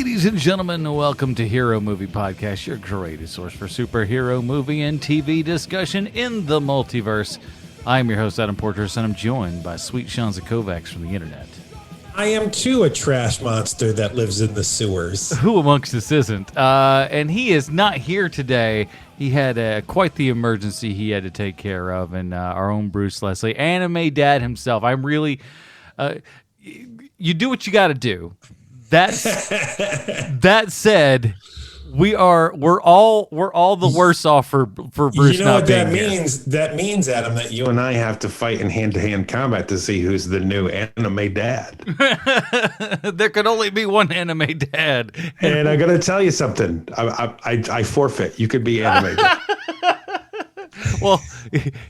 Ladies and gentlemen, welcome to Hero Movie Podcast, your greatest source for superhero movie and TV discussion in the multiverse. I'm your host, Adam Porters, and I'm joined by sweet Shanza Kovacs from the internet. I am too a trash monster that lives in the sewers. Who amongst us isn't? And he is not here today. He had quite the emergency he had to take care of, and our own Bruce Leslie, anime dad himself. I'm really... you do what you got to do. That said, we're all the worse off for Bruce. You know not what being that here. means? That means, Adam, that you and I have to fight in hand-to-hand combat to see who's the new anime dad. There could only be one anime dad, And I got to tell you something. I forfeit. You could be anime dad. Well,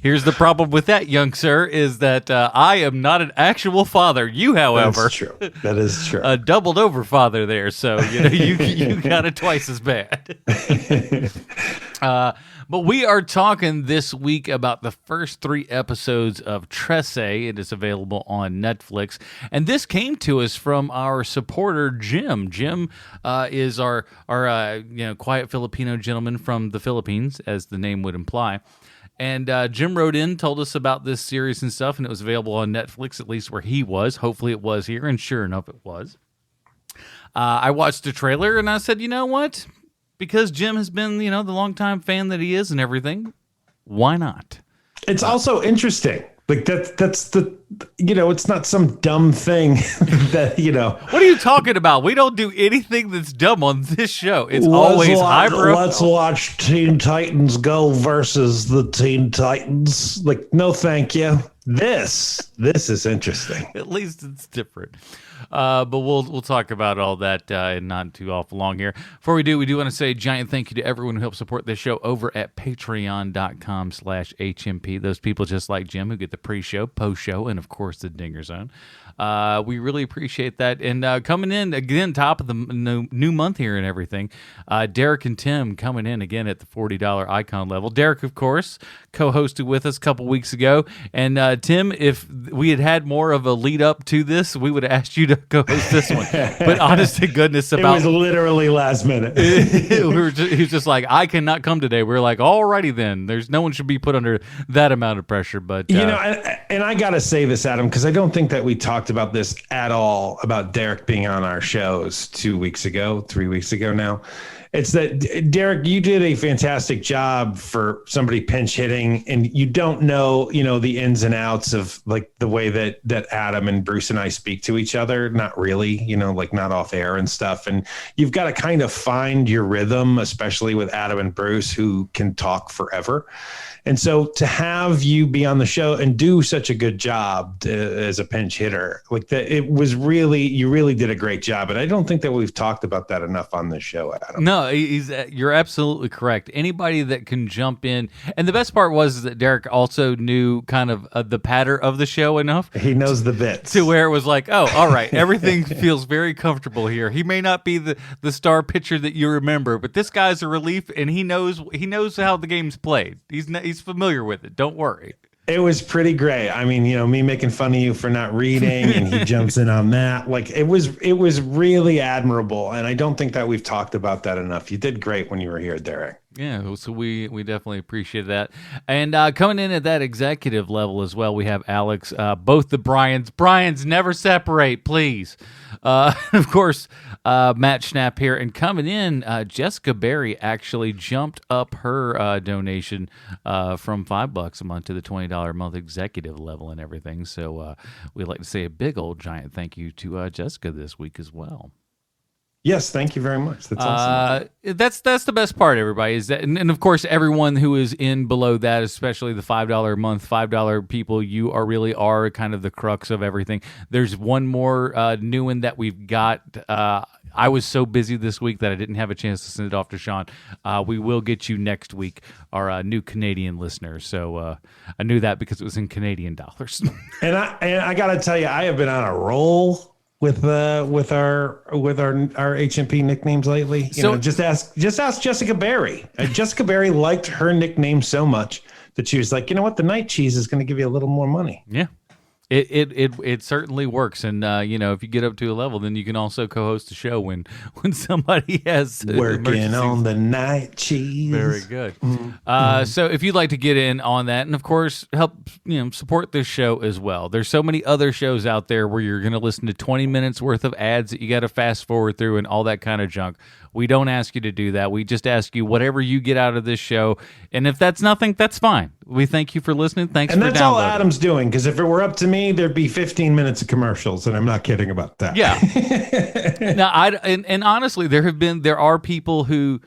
here's the problem with that, young sir, is that I am not an actual father. You, however, That's true. That is true. A doubled over father there, so you got it twice as bad. But we are talking this week about the first 3 episodes of Trese. It is available on Netflix, and this came to us from our supporter Jim. Jim is our quiet Filipino gentleman from the Philippines, as the name would imply. And Jim wrote in, told us about this series and stuff, and it was available on Netflix, at least where he was. Hopefully it was here, and sure enough, it was. I watched the trailer, and I said, you know what? Because Jim has been, the longtime fan that he is and everything, why not? It's also interesting. Like that's the, it's not some dumb thing that, What are you talking about? We don't do anything that's dumb on this show. It's always hyper. Let's watch Teen Titans Go versus the Teen Titans. Like, no, thank you. This is interesting. At least it's different. But we'll talk about all that in not too awful long here. Before we do want to say a giant thank you to everyone who helps support this show over at patreon.com/HMP. Those people just like Jim who get the pre-show, post-show, and of course the Dinger Zone. We really appreciate that. And coming in again, top of the new month here and everything, Derek and Tim coming in again at the $40 icon level. Derek, of course, co-hosted with us a couple weeks ago. And Tim, if we had more of a lead up to this, we would have asked you to co-host this one. But honest to goodness, It was literally last minute. he was just like, I cannot come today. We're like, alrighty then. No one should be put under that amount of pressure. But and I gotta say this, Adam, because I don't think that we talked about this at all about Derek being on our shows 3 weeks ago now. It's that, Derek, you did a fantastic job for somebody pinch hitting, and you don't know, the ins and outs of like the way that Adam and Bruce and I speak to each other. Not really, like not off air and stuff. And you've got to kind of find your rhythm, especially with Adam and Bruce, who can talk forever. And so to have you be on the show and do such a good job as a pinch hitter, like that, you really did a great job. And I don't think that we've talked about that enough on this show, Adam. No, you're absolutely correct. Anybody that can jump in. And the best part was that Derek also knew kind of the patter of the show enough. He knows the bits. To where it was like, oh, all right, everything feels very comfortable here. He may not be the star pitcher that you remember, but this guy's a relief, and he knows how the game's played. He's familiar with it. Don't worry. It was pretty great. I mean, me making fun of you for not reading, and he jumps in on that. Like it was really admirable. And I don't think that we've talked about that enough. You did great when you were here, Derek. Yeah, so we definitely appreciate that. And coming in at that executive level as well, we have Alex, both the Bryans. Bryans, never separate, please. Of course, Matt Schnapp here. And coming in, Jessica Berry actually jumped up her donation from $5 a month to the $20 a month executive level and everything. So we'd like to say a big old giant thank you to Jessica this week as well. Yes, thank you very much. That's awesome. That's the best part, everybody, is that, and of course, everyone who is in below that, especially the $5 a month, $5 people, you really are kind of the crux of everything. There's one more new one that we've got. I was so busy this week that I didn't have a chance to send it off to Sean. We will get you next week, our new Canadian listeners. So I knew that because it was in Canadian dollars. and I got to tell you, I have been on a roll with our HMP nicknames lately. Just ask Jessica Berry. Jessica Berry liked her nickname so much that she was like, you know what, the night cheese is going to give you a little more money. Yeah. It certainly works, and if you get up to a level, then you can also co-host a show when somebody has working on the night cheese. Very good. So if you'd like to get in on that, and of course help support this show as well. There's so many other shows out there where you're going to listen to 20 minutes worth of ads that you got to fast forward through and all that kind of junk. We don't ask you to do that. We just ask you whatever you get out of this show. And if that's nothing, that's fine. We thank you for listening. Thanks for downloading. And that's all Adam's doing, because if it were up to me, thered be 15 minutes of commercials, and I'm not kidding about that. Yeah. Now, and honestly, there are people who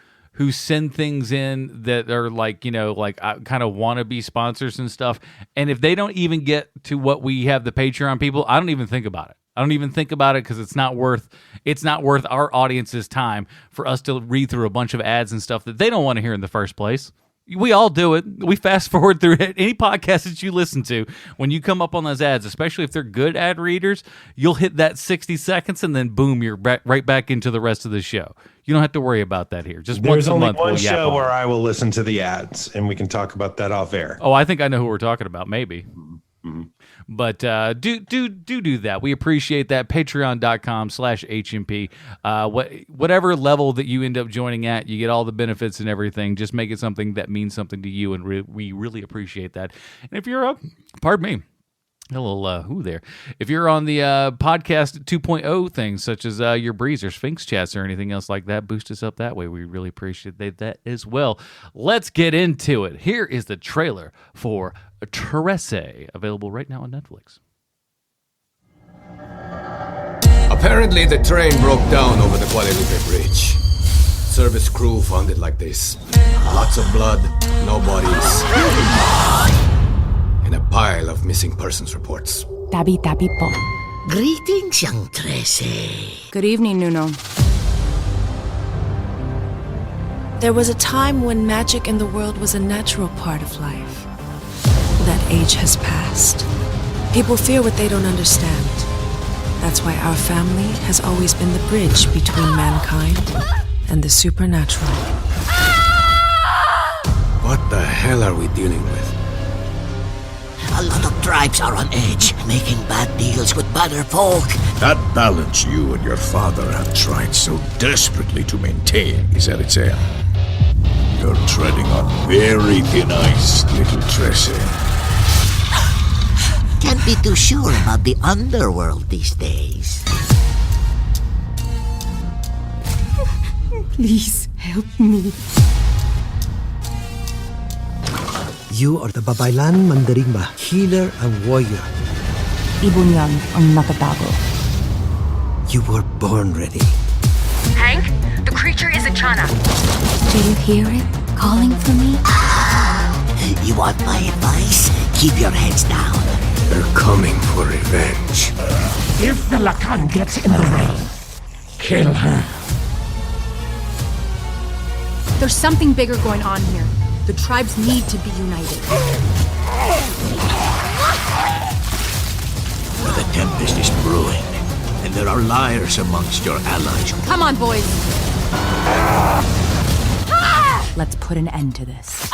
send things in that are like kind of wannabe sponsors and stuff. And if they don't even get to what we have the Patreon people, I don't even think about it. I don't even think about it because it's not worth our audience's time for us to read through a bunch of ads and stuff that they don't want to hear in the first place. We all do it. We fast forward through it. Any podcast that you listen to, when you come up on those ads, especially if they're good ad readers, you'll hit that 60 seconds and then boom, you're right back into the rest of the show. You don't have to worry about that here. Just There's once a only month. one show where I will listen to the ads, and we can talk about that off air. Oh, I think I know who we're talking about. Maybe. Mm-hmm. But do that. We appreciate that. Patreon.com/HMP. Whatever level that you end up joining at, you get all the benefits and everything. Just make it something that means something to you, and we really appreciate that. And if you're pardon me, a little who there. If you're on the podcast 2.0 things, such as your Breeze or Sphinx chats or anything else like that, boost us up that way. We really appreciate that as well. Let's get into it. Here is the trailer for Trese, available right now on Netflix. Apparently the train broke down over the Guadalupe Bridge. Service crew found it like this. Lots of blood, no bodies. And a pile of missing persons reports. Tabi-tabi po. Greetings, young Trese. Good evening, Nuno. There was a time when magic in the world was a natural part of life. That age has passed. People fear what they don't understand. That's why our family has always been the bridge between mankind and the supernatural. What the hell are we dealing with? A lot of tribes are on edge, making bad deals with banner folk. That balance you and your father have tried so desperately to maintain is at its end. You're treading on very thin ice, little Trese. Can't be too sure about the underworld these days. Please help me. You are the Babaylan Mandaringba, healer and warrior. Ibon yan ang nakatago. You were born ready. Hank, the creature is a Chana. Do you hear it calling for me? You want my advice? Keep your heads down. They're coming for revenge. If the Lacan gets in the way, kill her. There's something bigger going on here. The tribes need to be united. The tempest is brewing, and there are liars amongst your allies. Come on, boys. Let's put an end to this.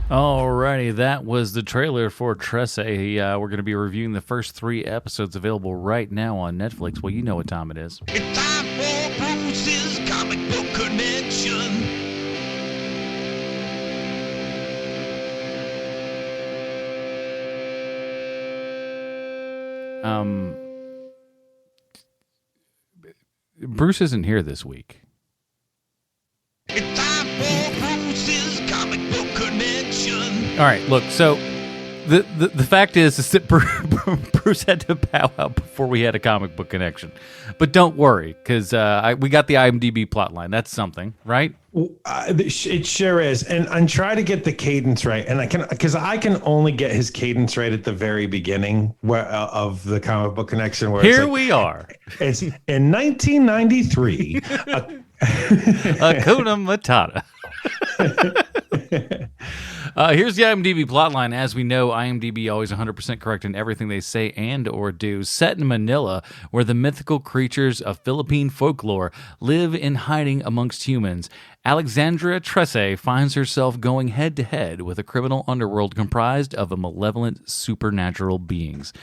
Alrighty, that was the trailer for Trese. We're going to be reviewing the first 3 episodes, available right now on Netflix. Well, you know what time it is. It's time for Bruce's Comic Book Connection. Bruce isn't here this week. It's time for Bruce's Comic Book Connection. All right, look, so the fact is that Bruce had to bow out before we had a comic book connection. But don't worry, because we got the IMDb plotline. That's something, right? It sure is, and try to get the cadence right. And I can only get his cadence right at the very beginning of the comic book connection. Where here we are. It's in 1993. Hakuna Matata. Here's the IMDb plotline. As we know, IMDb always 100% correct in everything they say and or do. Set in Manila, where the mythical creatures of Philippine folklore live in hiding amongst humans. Alexandra Trese finds herself going head-to-head with a criminal underworld comprised of a malevolent supernatural beings.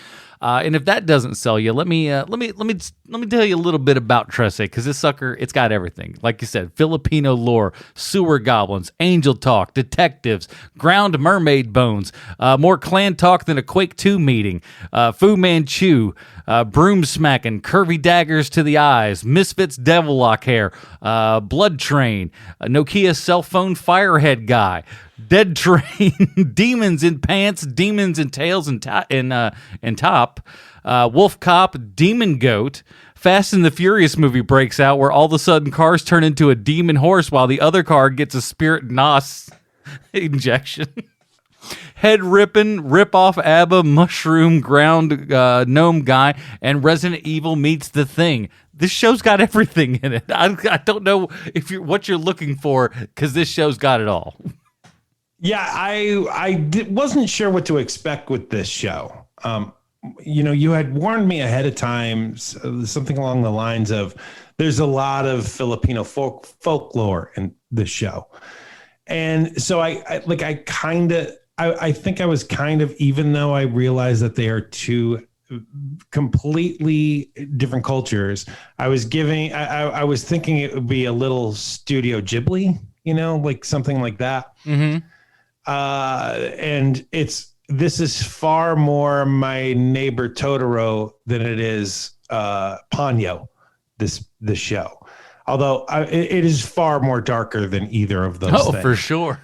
And if that doesn't sell you, let me tell you a little bit about Trese, because this sucker, it's got everything. Like you said, Filipino lore, sewer goblins, angel talk, detectives, ground mermaid bones, more clan talk than a Quake 2 meeting, Fu Manchu, broom smacking, curvy daggers to the eyes, Misfits devil lock hair, blood train, Nokia cell phone firehead guy, Dead Train, Demons in Pants, Demons in Tails and Top, Wolf Cop, Demon Goat. Fast and the Furious movie breaks out where all of a sudden cars turn into a demon horse while the other car gets a spirit nos injection. Head ripping, rip off ABBA, mushroom ground gnome guy, and Resident Evil meets The Thing. This show's got everything in it. I don't know what you're looking for, because this show's got it all. Yeah, I wasn't sure what to expect with this show. You had warned me ahead of time, something along the lines of there's a lot of Filipino folklore in this show. And so I think I was kind of, even though I realized that they are two completely different cultures, I was thinking it would be a little Studio Ghibli, like something like that. Mm-hmm. And this is far more My Neighbor Totoro than it is Ponyo, this show. Although it is far more darker than either of those things. For sure.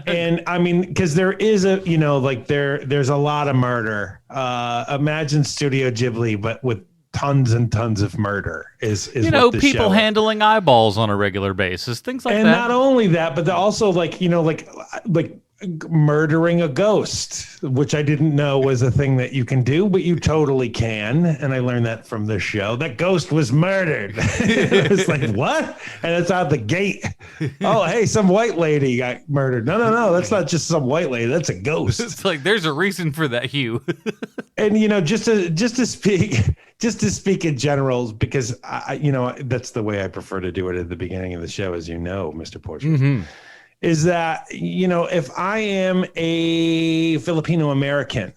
And I mean, because there is there's a lot of murder. Imagine Studio Ghibli, but with tons and tons of murder is what this people show handling eyeballs on a regular basis, things like and that. And not only that, but also like murdering a ghost, which I didn't know was a thing that you can do, but you totally can. And I learned that from this show. That ghost was murdered. It was like, what? And it's out the gate. Oh, hey, some white lady got murdered. No, that's not just some white lady. That's a ghost. It's like there's a reason for that, Hugh. And just to speak in generals, because I that's the way I prefer to do it at the beginning of the show, as you know, Mr. Portrait. Mm-hmm. Is that, if I am a Filipino American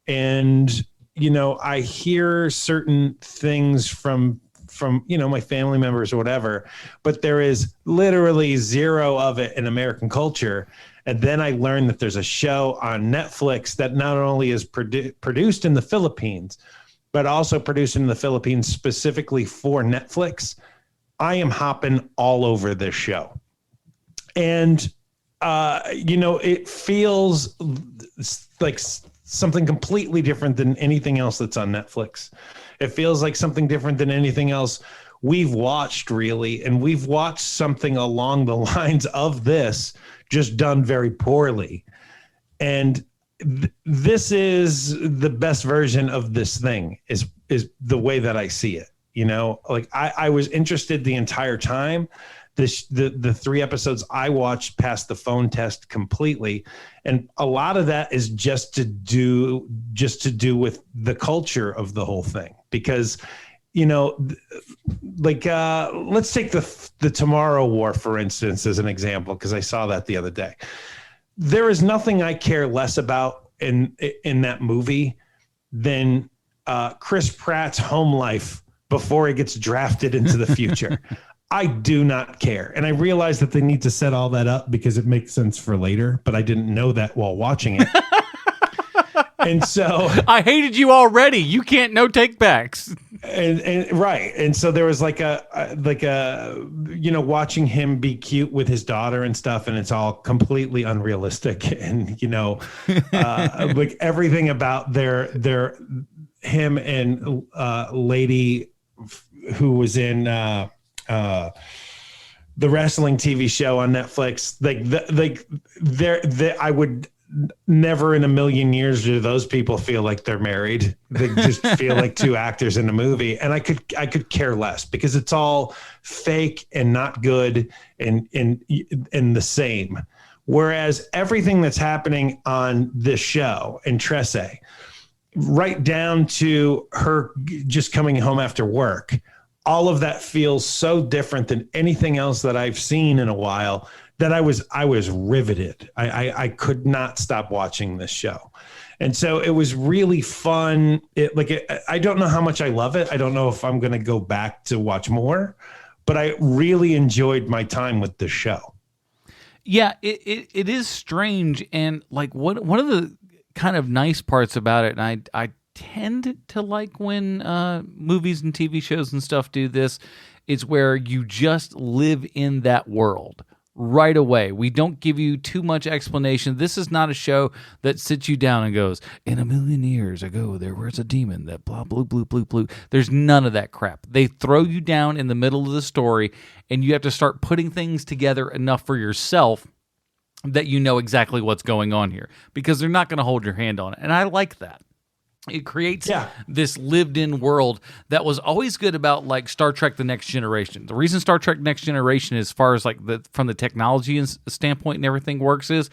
and, I hear certain things from my family members or whatever, but there is literally zero of it in American culture. And then I learn that there's a show on Netflix that not only is produced in the Philippines, but also produced in the Philippines specifically for Netflix. I am hopping all over this show. And, it feels like something completely different than anything else that's on Netflix. It feels like something different than anything else we've watched, really. And we've watched something along the lines of this, just done very poorly. And this is the best version of this thing, is the way that I see it. I was interested the entire time. The 3 episodes I watched passed the phone test completely, and a lot of that is just to do with the culture of the whole thing. Because let's take the Tomorrow War, for instance, as an example, because I saw that the other day. There is nothing I care less about in that movie than Chris Pratt's home life before he gets drafted into the future. I do not care. And I realize that they need to set all that up because it makes sense for later, but I didn't know that while watching it. And so I hated you already. You can't no take backs. And right. And so there was watching him be cute with his daughter and stuff, and it's all completely unrealistic. And like everything about him and lady who was in the wrestling TV show on Netflix, I would never in a million years do those people feel like they're married. They just feel like two actors in a movie, and I could care less because it's all fake and not good and the same. Whereas everything that's happening on this show and Trese, right down to her just coming home after work, all of that feels so different than anything else that I've seen in a while that I was riveted. I could not stop watching this show. And so it was really fun. I don't know how much I love it. I don't know if I'm going to go back to watch more, but I really enjoyed my time with the show. Yeah, it is strange. And like one of the kind of nice parts about it, and I tend to like when movies and TV shows and stuff do this, is where you just live in that world right away. We don't give you too much explanation. This is not a show that sits you down and goes, in a million years ago, there was a demon that blah, blue, blue, blue, blue. There's none of that crap. They throw you down in the middle of the story, and you have to start putting things together enough for yourself that you know exactly what's going on here, because they're not going to hold your hand on it. And I like that. It creates this lived-in world that was always good about like Star Trek: The Next Generation. The reason Star Trek: Next Generation, as far as like from the technology standpoint and everything works, is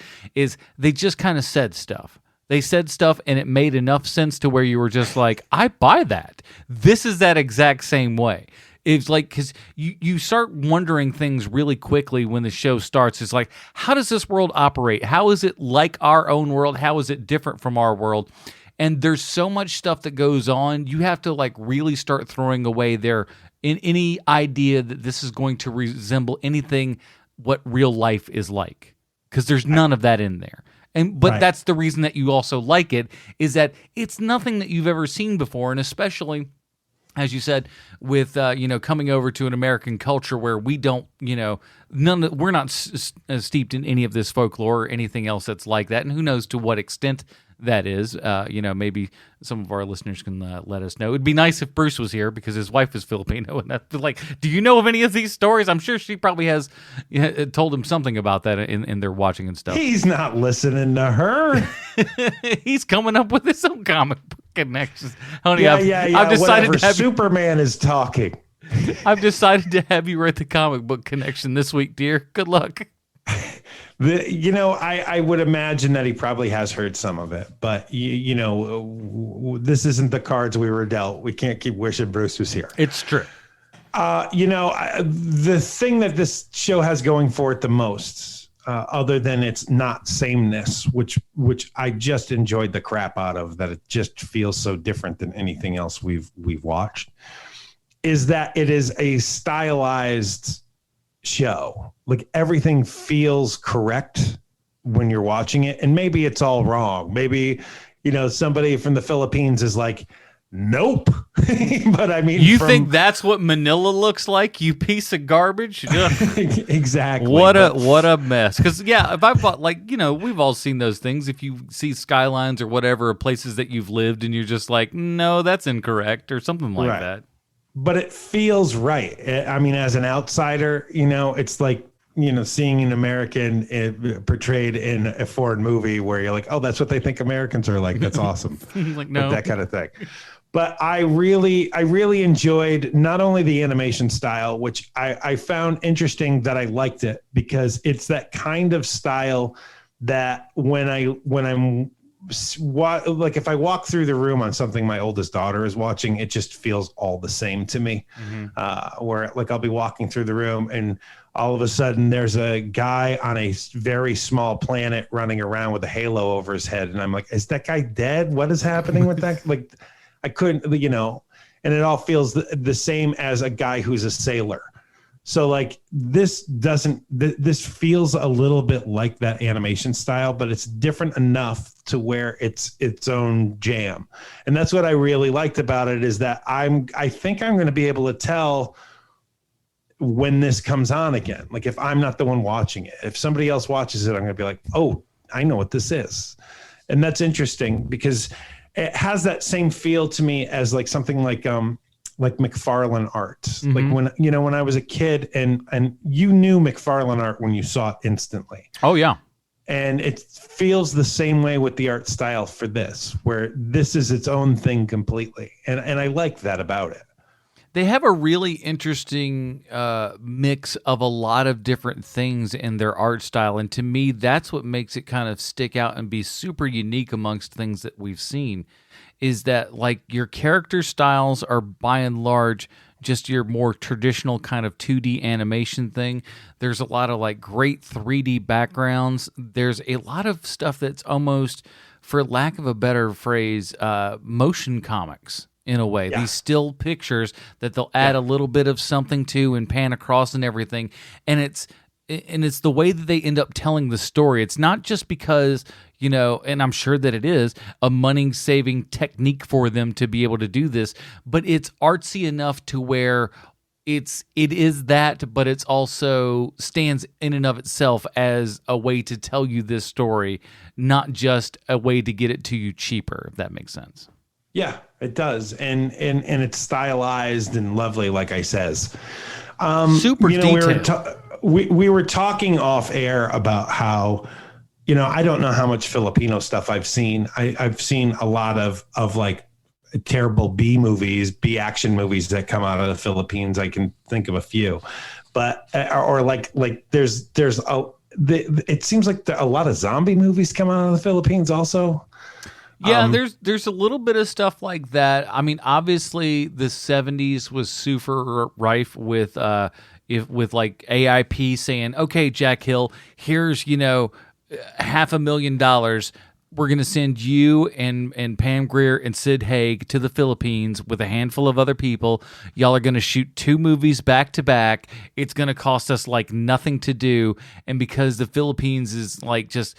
they just kind of said stuff. They said stuff, and it made enough sense to where you were just like, I buy that. This is that exact same way. It's like, because you start wondering things really quickly when the show starts. It's like, how does this world operate? How is it like our own world? How is it different from our world? And there's so much stuff that goes on. You have to like really start throwing away any idea that this is going to resemble anything what real life is like, because there's none of that in there. But that's the reason that you also like it, is that it's nothing that you've ever seen before, and especially, as you said, with coming over to an American culture where we don't, we're not steeped in any of this folklore or anything else that's like that, and who knows to what extent that is. Maybe some of our listeners can let us know. It'd be nice if Bruce was here, because his wife is Filipino, and that's like, do you know of any of these stories? I'm sure she probably has told him something about that in their watching and stuff. He's not listening to her. He's coming up with his own comic book connections. Honey, yeah. I've decided to have Superman is talking. I've decided to have you write the comic book connection this week, dear. Good luck. I would imagine that he probably has heard some of it, but this isn't the cards we were dealt. We can't keep wishing Bruce was here. It's true. The thing that this show has going for it the most, other than its not sameness, which I just enjoyed the crap out of, that it just feels so different than anything else we've watched, is that it is a stylized show. Like, everything feels correct when you're watching it, and maybe it's all wrong. Maybe somebody from the Philippines is like, nope. But I mean, you think that's what Manila looks like, you piece of garbage? Exactly. What a mess. Because if I've bought, we've all seen those things. If you see skylines or whatever, places that you've lived, and you're just like, no, that's incorrect, or something like that. But it feels right. I mean, as an outsider, it's like, seeing an American portrayed in a foreign movie where you're like, oh, that's what they think Americans are like. That's awesome. Like, no. That kind of thing. But I really enjoyed not only the animation style, which I found interesting, that I liked it, because it's that kind of style that when I'm like, if I walk through the room on something my oldest daughter is watching, it just feels all the same to me. Where like I'll be walking through the room, and all of a sudden there's a guy on a very small planet running around with a halo over his head, and I'm like, is that guy dead? What is happening with that? Like, I couldn't, and it all feels the same as a guy who's a sailor. So like, this feels a little bit like that animation style, but it's different enough to where it's its own jam. And that's what I really liked about it, is that I think I'm going to be able to tell when this comes on again. Like, if I'm not the one watching it, if somebody else watches it, I'm going to be like, oh, I know what this is. And that's interesting, because it has that same feel to me as like something like McFarlane art. Like when I was a kid, and you knew McFarlane art when you saw it instantly. Oh yeah. And it feels the same way with the art style for this, where this is its own thing completely. And I like that about it. They have a really interesting mix of a lot of different things in their art style, and to me, that's what makes it kind of stick out and be super unique amongst things that we've seen, is that like your character styles are by and large just your more traditional kind of 2D animation thing. There's a lot of like great 3D backgrounds. There's a lot of stuff that's almost, for lack of a better phrase, motion comics. In a way, these still pictures that they'll add a little bit of something to and pan across and everything, and it's the way that they end up telling the story. It's not just because, you know, and I'm sure that it is a money-saving technique for them to be able to do this, but it's artsy enough to where it is that, but it's also stands in and of itself as a way to tell you this story, not just a way to get it to you cheaper, if that makes sense. Yeah, it does, and it's stylized and lovely, like I says. Super detailed. We were talking off air about how, you know, I don't know how much Filipino stuff I've seen. I've seen a lot of like terrible B action movies that come out of the Philippines. I can think of a few, but or like there's it seems like a lot of zombie movies come out of the Philippines also. Yeah, there's a little bit of stuff like that. I mean, obviously the 70s was super rife with like AIP saying, "Okay, Jack Hill, here's, you know, $500,000. We're going to send you and Pam Grier and Sid Haig to the Philippines with a handful of other people. Y'all are going to shoot 2 movies back to back. It's going to cost us like nothing to do." And because the Philippines is like just,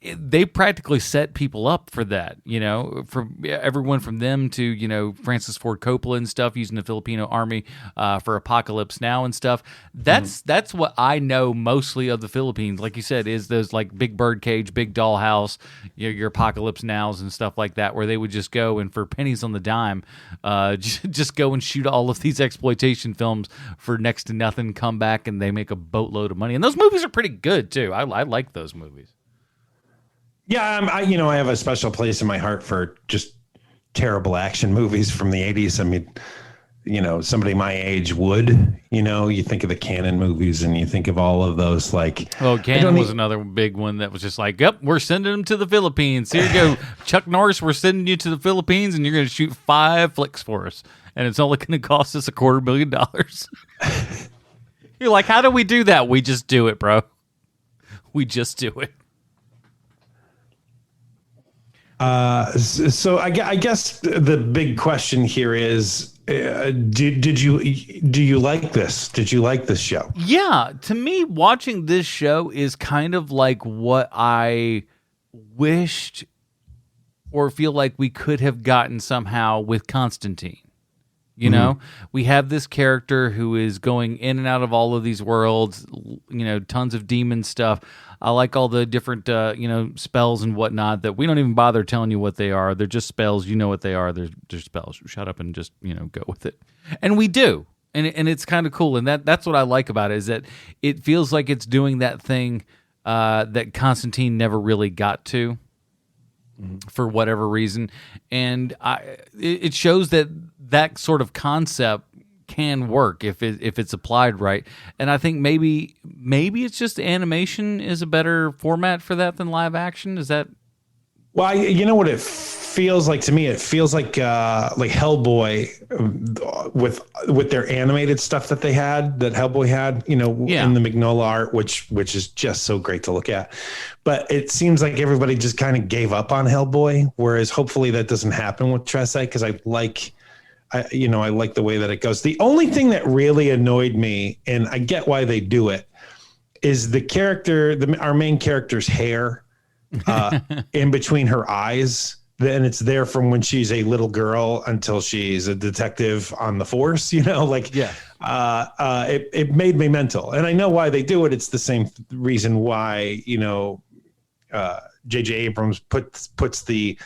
they practically set people up for that, you know, from everyone from them to, you know, Francis Ford Coppola and stuff, using the Filipino army for Apocalypse Now and stuff. That's what I know mostly of the Philippines. Like you said, is those like big birdcage, big dollhouse, you know, your Apocalypse Nows and stuff like that, where they would just go and for pennies on the dime, just go and shoot all of these exploitation films for next to nothing, come back and they make a boatload of money. And those movies are pretty good too. I like those movies. Yeah, I have a special place in my heart for just terrible action movies from the 80s. I mean, you know, somebody my age would, you know, you think of the Cannon movies and you think of all of those like... Oh, Cannon was another big one that was just like, yep, we're sending them to the Philippines. Here you go. Chuck Norris, we're sending you to the Philippines and you're going to shoot 5 flicks for us. And it's only going to cost us $250,000. You're like, how do we do that? We just do it, bro. We just do it. So I guess the big question here is, do you like this? Did you like this show? Yeah, to me, watching this show is kind of like what I wished or feel like we could have gotten somehow with Constantine. You know, we have this character who is going in and out of all of these worlds, you know, tons of demon stuff. I like all the different, you know, spells and whatnot that we don't even bother telling you what they are. They're just spells. You know what they are. They're spells. Shut up and just, you know, go with it. And we do. And it's kind of cool. And that's what I like about it, is that it feels like it's doing that thing that Constantine never really got to. For whatever reason, and it shows that sort of concept can work if it's applied right. And I think maybe it's just animation is a better format for that than live action. Is that? Well, you know what it feels like to me? It feels like Hellboy with their animated stuff that Hellboy had, you know, in the Mignola art, which is just so great to look at. But it seems like everybody just kind of gave up on Hellboy, whereas hopefully that doesn't happen with Trese, because I like the way that it goes. The only thing that really annoyed me, and I get why they do it, is our main character's hair in between her eyes. Then it's there from when she's a little girl until she's a detective on the force, you know, like, it made me mental. And I know why they do it. It's the same reason why, you know, J.J. Abrams puts the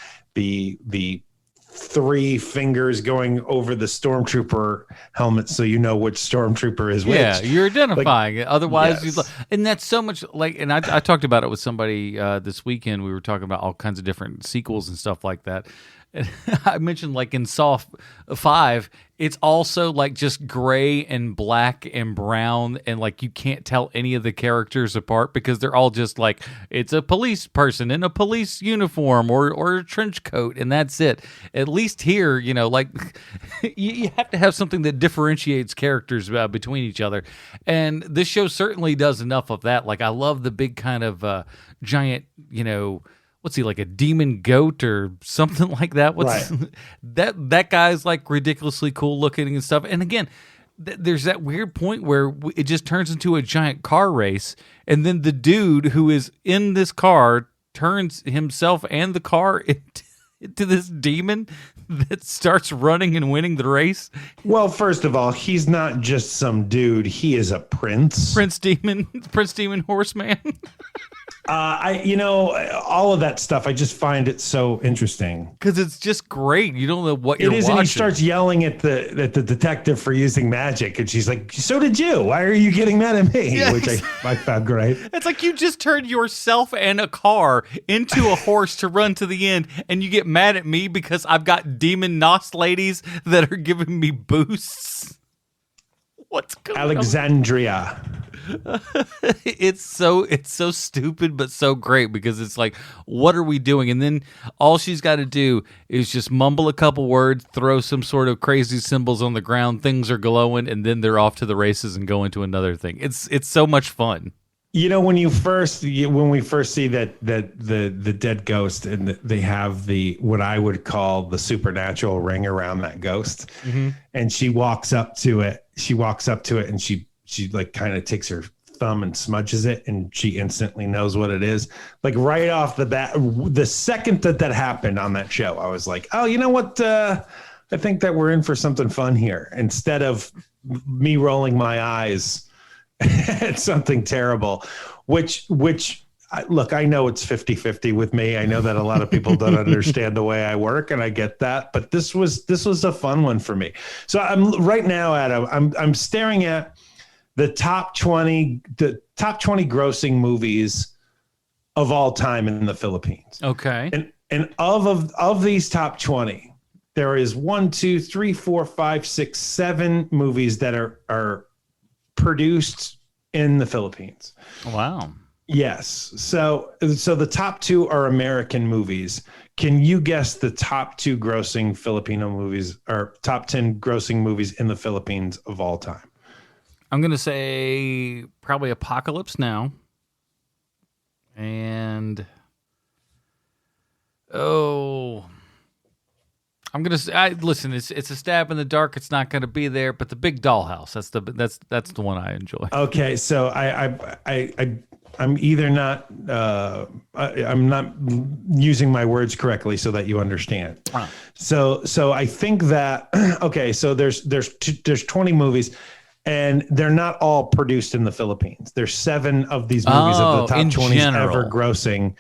3 fingers going over the stormtrooper helmet, so you know which stormtrooper is which. Yeah, you're identifying it. Otherwise, and that's so much like. And I talked about it with somebody this weekend. We were talking about all kinds of different sequels and stuff like that. And I mentioned like in Saw 5, it's also like just gray and black and brown, and like you can't tell any of the characters apart because they're all just like, it's a police person in a police uniform or a trench coat, and that's it. At least here, you know, like you have to have something that differentiates characters between each other. And this show certainly does enough of that. Like I love the big kind of giant, you know, what's he, like a demon goat or something like that? What's Right. that guy's like ridiculously cool looking and stuff. And again, there's that weird point where it just turns into a giant car race, and then the dude who is in this car turns himself and the car into this demon that starts running and winning the race. Well, first of all, he's not just some dude. He is a prince. Prince Demon Horseman. All of that stuff, I just find it so interesting Because it's just great. You don't know what you're it is, watching. and he starts yelling at the detective for using magic, and she's like, "So did you? Why are you getting mad at me?" Yes. Which I found great. It's like you just turned yourself and a car into a horse to run to the end, and you get mad at me because I've got demon nos ladies that are giving me boosts. What's going Alexandria. on? It's so stupid but so great because it's like, what are we doing? And then all she's got to do is just mumble a couple words, throw some sort of crazy symbols on the ground, things are glowing, and then they're off to the races and go into another thing. It's so much fun. You know, when we first see that the dead ghost, and they have the what I would call the supernatural ring around that ghost, and she walks up to it. And she like kind of takes her thumb and smudges it, and she instantly knows what it is. Like right off the bat, the second that happened on that show, I was like, oh, you know what? I think that we're in for something fun here. Instead of me rolling my eyes at something terrible, which look, I know it's 50-50 with me. I know that a lot of people don't understand the way I work, and I get that, but this was a fun one for me. So I'm right now, Adam, I'm staring at the top 20 grossing movies of all time in the Philippines. Okay. And of these top 20, there is 1, 2, 3, 4, 5, 6, 7 movies that are produced in the Philippines. Wow. Yes. So the top 2 are American movies. Can you guess the top 2 grossing Filipino movies, or top 10 grossing movies in the Philippines of all time? I'm going to say probably Apocalypse Now. And I'm gonna say, listen. It's a stab in the dark. It's not gonna be there, but the Big Dollhouse. That's the one I enjoy. Okay, so I'm either not I'm not using my words correctly so that you understand. Huh. So I think that okay. So there's 20 movies, and they're not all produced in the Philippines. There's 7 of these movies of the top 20 ever grossing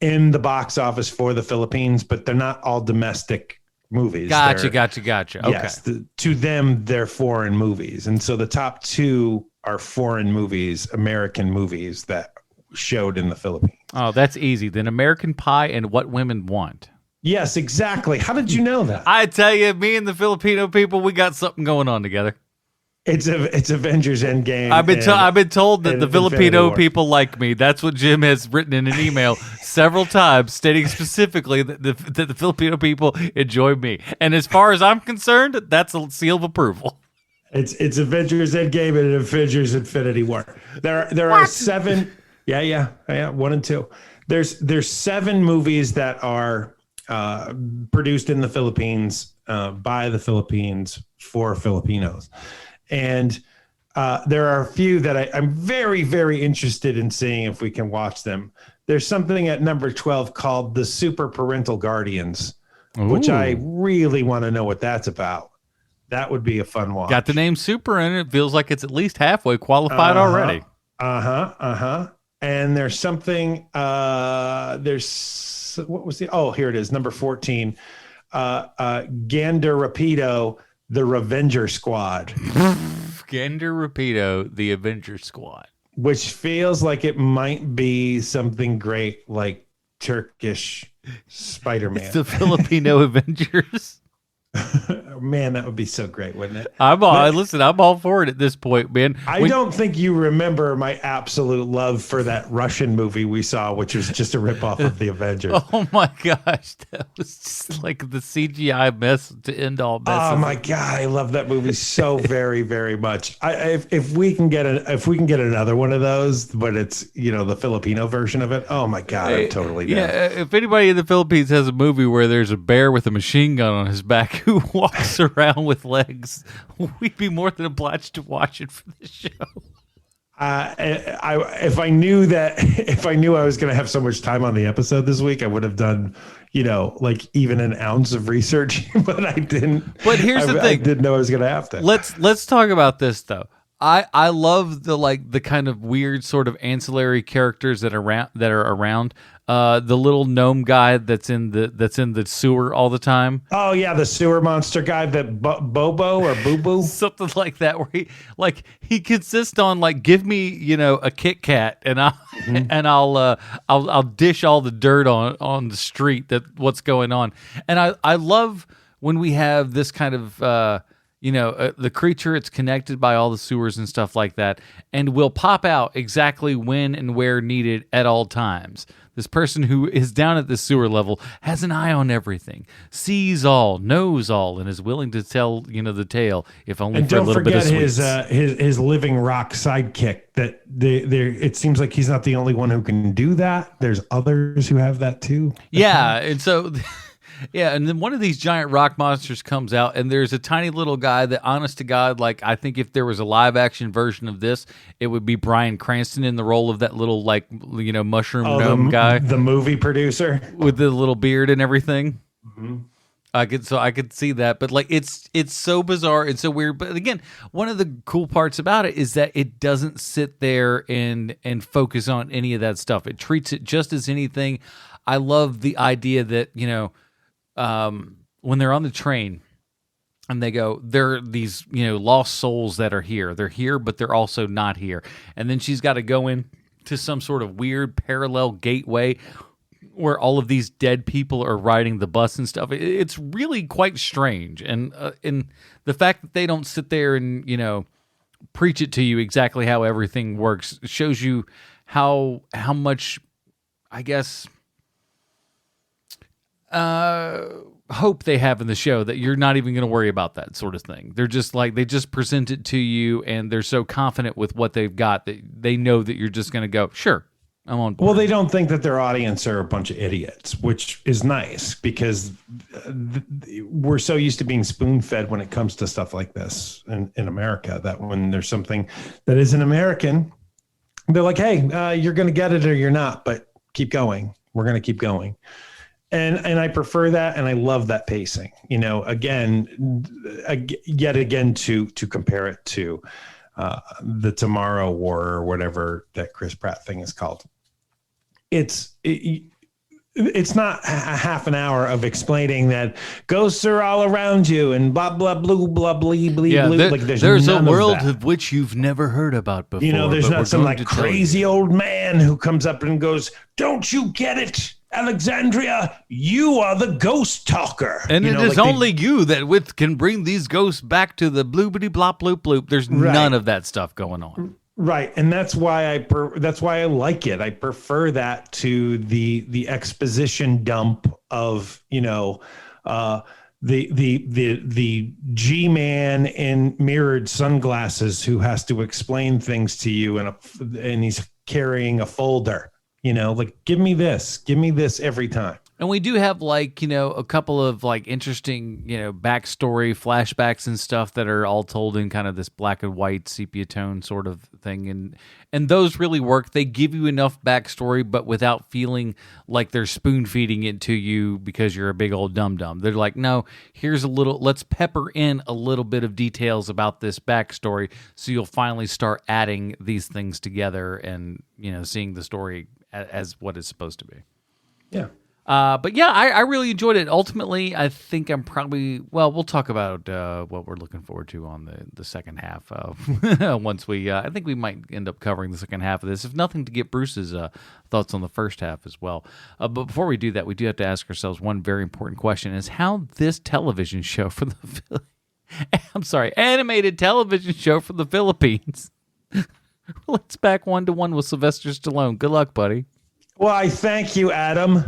in the box office for the Philippines, but they're not all domestic movies. Gotcha. Okay. Yes, to them, they're foreign movies. And so the top 2 are foreign movies, American movies that showed in the Philippines. Oh, that's easy. Then American Pie and What Women Want. Yes, exactly. How did you know that? I tell you, me and the Filipino people, we got something going on together. It's Avengers Endgame. I've been told that the Filipino War. people like me. That's what Jim has written in an email several times, stating specifically that the Filipino people enjoy me. And as far as I'm concerned, that's a seal of approval. It's Avengers Endgame and Avengers Infinity War. There are 7. Yeah. 1 and 2. There's 7 movies that are produced in the Philippines by the Philippines for Filipinos. And there are a few that I'm very, very interested in seeing if we can watch them. There's something at number 12 called The Super Parental Guardians, which I really want to know what that's about. That would be a fun watch. Got the name Super in it. Feels like it's at least halfway qualified already. And there's something, what was here it is, number 14. Gander Rapido, The Revenger Squad. Gander Rapido, The Avenger Squad. Which feels like it might be something great, like Turkish Spider-Man. It's the Filipino Avengers. Man, that would be so great, wouldn't it? I'm all for it at this point, man. I don't think you remember my absolute love for that Russian movie we saw, which was just a ripoff of the Avengers. Oh my gosh, that was just like the CGI mess to end all messes. Oh my god, I love that movie so very, very much. If we can get another one of those, but it's the Filipino version of it. Oh my god, I'm totally down. Yeah, if anybody in the Philippines has a movie where there's a bear with a machine gun on his back who walks around with legs, we'd be more than obliged to watch it for the show. If I knew I was going to have so much time on the episode this week, I would have done, like even an ounce of research, but I didn't. But here's the thing: I didn't know I was going to have to. Let's talk about this though. I love the kind of weird sort of ancillary characters that are around. The little gnome guy that's in the sewer all the time. Oh yeah, the sewer monster guy, that Bobo or Boo Boo, something like that. Where he consists on give me a Kit Kat and I'll dish all the dirt on the street that what's going on. And I love when we have this kind of the creature, it's connected by all the sewers and stuff like that, and will pop out exactly when and where needed at all times. This person who is down at the sewer level has an eye on everything, sees all, knows all, and is willing to tell the tale, if only for a little bit of sweets. Don't forget his living rock sidekick. That it seems like he's not the only one who can do that. There's others who have that too. Yeah, and so. Yeah, and then one of these giant rock monsters comes out, and there's a tiny little guy that, honest to God, I think if there was a live-action version of this, it would be Bryan Cranston in the role of that little, mushroom gnome guy. The movie producer. With the little beard and everything. Mm-hmm. I could see that, but it's so bizarre, it's so weird. But again, one of the cool parts about it is that it doesn't sit there and focus on any of that stuff. It treats it just as anything. I love the idea that, when they're on the train and they go, there are these, lost souls that are here. They're here, but they're also not here. And then she's got to go in to some sort of weird parallel gateway where all of these dead people are riding the bus and stuff. It's really quite strange. And the fact that they don't sit there and, preach it to you exactly how everything works shows you how much, I guess, hope they have in the show that you're not even going to worry about that sort of thing. They're just they just present it to you, and they're so confident with what they've got that they know that you're just going to go, sure, I'm on board. Well, they don't think that their audience are a bunch of idiots, which is nice because we're so used to being spoon-fed when it comes to stuff like this in America, that when there's something that isn't American, they're like, hey, you're going to get it or you're not, but keep going. We're going to keep going. And I prefer that, and I love that pacing. Again, yet again to compare it to the Tomorrow War or whatever that Chris Pratt thing is called. It's not a half an hour of explaining that ghosts are all around you and blah blah blue blah blee blee blue. There's a world of which you've never heard about before. There's not some crazy old man who comes up and goes, "Don't you get it, Alexandria? You are the ghost talker." And it is only you that can bring these ghosts back to the bloopity blop bloop bloop. There's none of that stuff going on. Right, and that's why I like it. I prefer that to the exposition dump of the G-man in mirrored sunglasses who has to explain things to you, and he's carrying a folder. Give me this every time. And we do have a couple of interesting, backstory flashbacks and stuff that are all told in kind of this black and white sepia tone sort of thing. And those really work. They give you enough backstory, but without feeling like they're spoon feeding it to you because you're a big old dum-dum. They're like, no, let's pepper in a little bit of details about this backstory. So you'll finally start adding these things together and, seeing the story as what it's supposed to be. Yeah. But yeah, I really enjoyed it. Ultimately, I think I'm probably, we'll talk about what we're looking forward to on the second half. Once I think we might end up covering the second half of this, if nothing to get Bruce's thoughts on the first half as well. But before we do that, we do have to ask ourselves one very important question: is how this television show from animated television show from the Philippines relates back 1-to-1 with Sylvester Stallone. Good luck, buddy. Well, I thank you, Adam.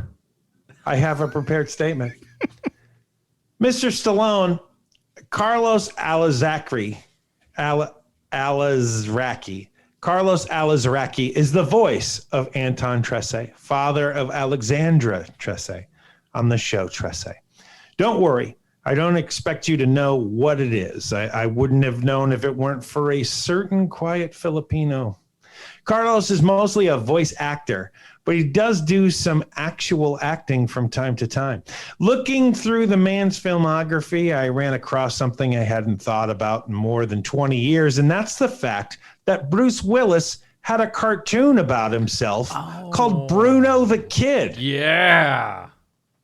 I have a prepared statement. Mr. Stallone, Carlos Alazraqui is the voice of Anton Trese, father of Alexandra Trese, on the show Trese. Don't worry, I don't expect you to know what it is. I wouldn't have known if it weren't for a certain quiet Filipino. Carlos is mostly a voice actor, but he does do some actual acting from time to time. Looking through the man's filmography, I ran across something I hadn't thought about in more than 20 years, and that's the fact that Bruce Willis had a cartoon about himself called Bruno the Kid. Yeah.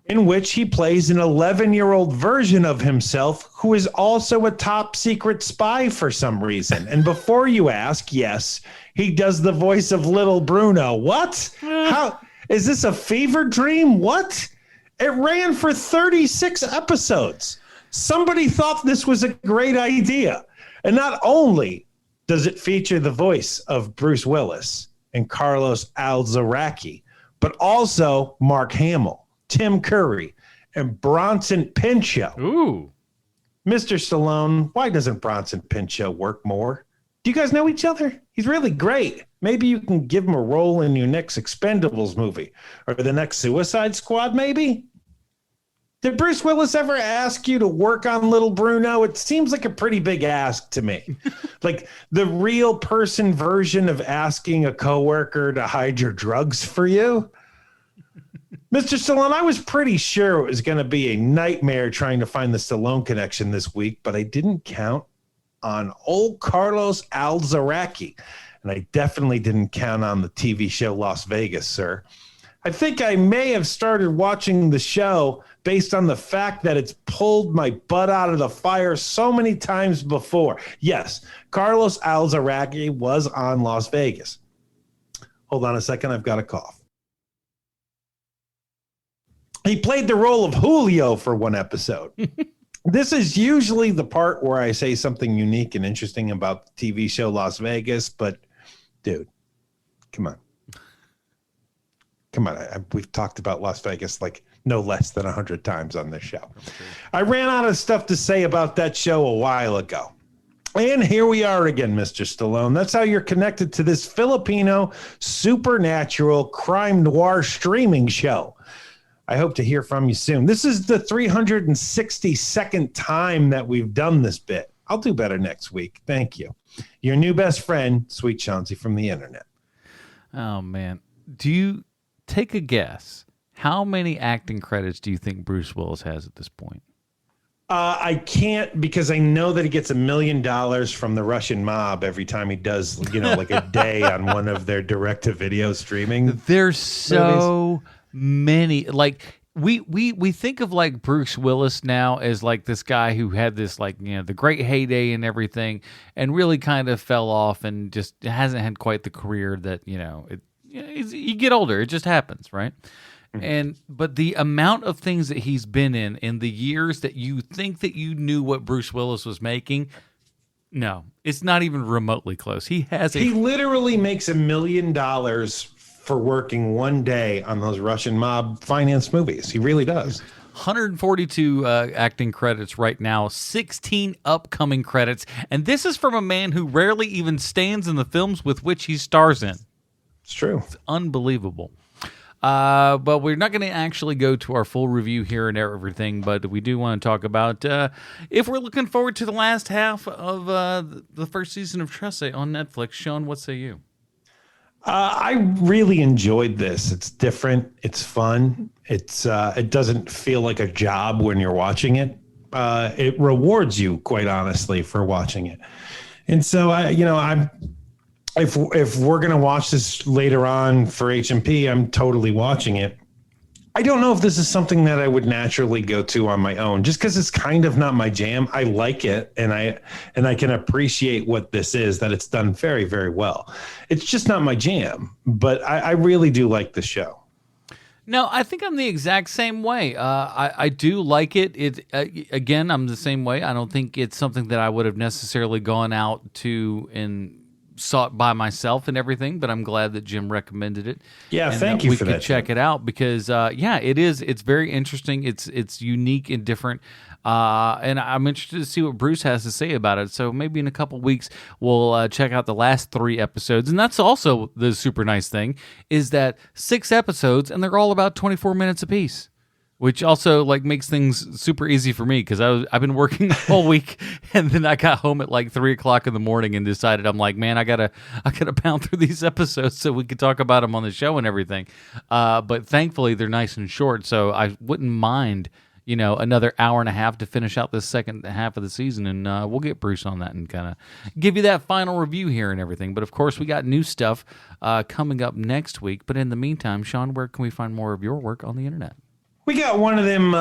In which he plays an 11-year-old version of himself who is also a top secret spy for some reason. And before you ask, yes, he does the voice of little Bruno. What? How is this a fever dream? What? It ran for 36 episodes. Somebody thought this was a great idea. And not only does it feature the voice of Bruce Willis and Carlos Alazraqui, but also Mark Hamill, Tim Curry, and Bronson Pinchot. Ooh. Mr. Stallone, why doesn't Bronson Pinchot work more? Do you guys know each other? He's really great. Maybe you can give him a role in your next Expendables movie or the next Suicide Squad, maybe? Did Bruce Willis ever ask you to work on little Bruno? It seems like a pretty big ask to me. Like the real person version of asking a coworker to hide your drugs for you. Mr. Stallone, I was pretty sure it was going to be a nightmare trying to find the Stallone connection this week, but I didn't count on old Carlos Alazraqui, and I definitely didn't count on the TV show Las Vegas, sir. I think I may have started watching the show based on the fact that it's pulled my butt out of the fire so many times before. Yes, Carlos Alazraqui was on Las Vegas. Hold on a second, I've got a cough. He played the role of Julio for one episode. This is usually the part where I say something unique and interesting about the TV show Las Vegas, but dude, come on. Come on. We've talked about Las Vegas like no less than 100 times on this show. I ran out of stuff to say about that show a while ago. And here we are again, Mr. Stallone. That's how you're connected to this Filipino supernatural crime noir streaming show. I hope to hear from you soon. This is the 362nd time that we've done this bit. I'll do better next week. Thank you. Your new best friend, Sweet Chauncey from the internet. Oh, man. Do you take a guess? How many acting credits do you think Bruce Willis has at this point? I can't, because I know that he gets $1 million from the Russian mob every time he does, like a day on one of their direct-to-video streaming. There's so many. Like we think of like Bruce Willis now as like this guy who had this the great heyday and everything, and really kind of fell off and just hasn't had quite the career that you get older. It just happens, right? But the amount of things that he's been in the years that you think that you knew what Bruce Willis was making, no, it's not even remotely close. He literally makes $1 million for working one day on those Russian mob finance movies. He really does. 142 acting credits right now, 16 upcoming credits, and this is from a man who rarely even stands in the films with which he stars in. It's true. It's unbelievable. But we're not going to actually go to our full review here and everything, but we do want to talk about if we're looking forward to the last half of the first season of Trese on Netflix. Sean, what say you? I really enjoyed this. It's different. It's fun. It doesn't feel like a job when you're watching it. It rewards you, quite honestly, for watching it. And so if we're gonna watch this later on for H&P, I'm totally watching it. I don't know if this is something that I would naturally go to on my own, just because it's kind of not my jam. I like it, and I can appreciate what this is, that it's done very, very well. It's just not my jam, but I really do like the show. No, I think I'm the exact same way. I do like it. Again, I'm the same way. I don't think it's something that I would have necessarily gone out to and sought by myself and everything, but I'm glad that Jim recommended it. Yeah, and thank you we for could that. check it out because it is. It's very interesting. It's unique and different. And I'm interested to see what Bruce has to say about it. So maybe in a couple weeks we'll check out the last 3 episodes. And that's also the super nice thing is that 6 episodes and they're all about 24 minutes apiece. Which also like makes things super easy for me because I've been working all week and then I got home at like 3:00 in the morning and decided I'm like, man, I gotta pound through these episodes so we could talk about them on the show and everything. But thankfully they're nice and short, so I wouldn't mind another hour and a half to finish out this second half of the season, and we'll get Bruce on that and kind of give you that final review here and everything. But of course, we got new stuff coming up next week. But in the meantime, Sean, where can we find more of your work on the internet? We got one of them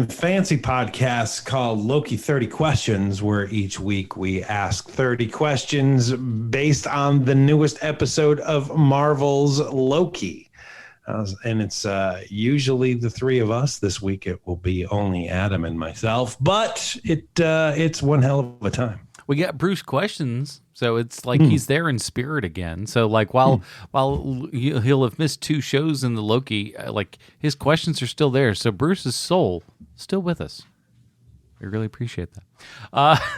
fancy podcasts called Loki 30 Questions, where each week we ask 30 questions based on the newest episode of Marvel's Loki. And it's usually the 3 of us. This week it will be only Adam and myself, but it's one hell of a time. We got Bruce questions, so it's like he's there in spirit again. So like while he'll have missed 2 shows in the Loki, like his questions are still there. So Bruce's soul still with us. We really appreciate that.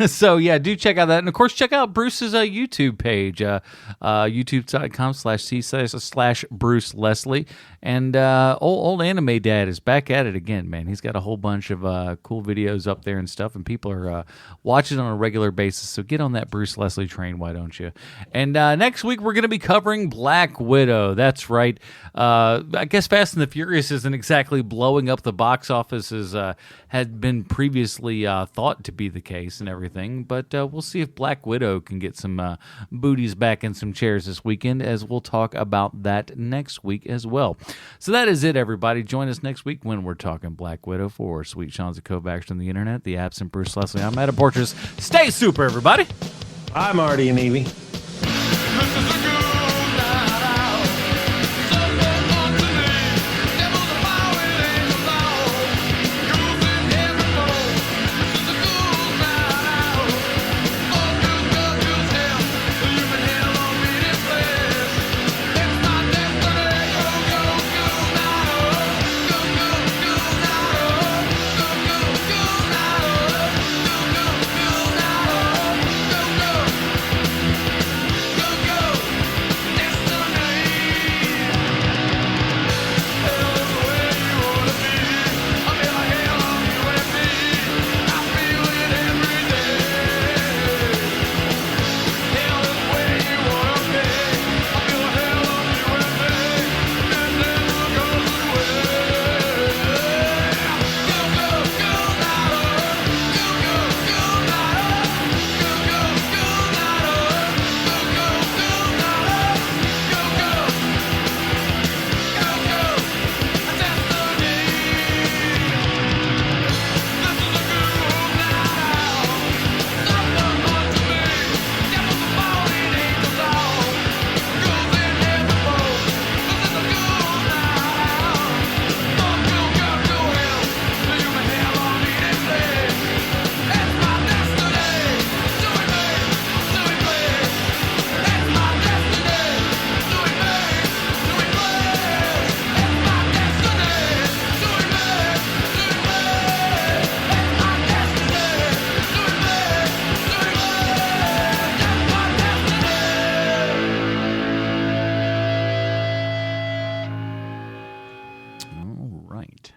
So yeah, do check out that. And of course, check out Bruce's YouTube page, youtube.com/c/Bruce Leslie. And old Anime Dad is back at it again, man. He's got a whole bunch of cool videos up there and stuff, and people are watching on a regular basis. So get on that Bruce Leslie train, why don't you? And next week, we're going to be covering Black Widow. That's right. I guess Fast and the Furious isn't exactly blowing up the box office as had been previously thought to be the case and everything, but we'll see if Black Widow can get some booties back in some chairs this weekend, as we'll talk about that next week as well. So that is it, everybody. Join us next week when we're talking Black Widow. For Sweet Sean's a Kovacs on the internet, the absent Bruce Leslie, I'm Adam Portress. Stay super, everybody. I'm Artie and Evie. Right.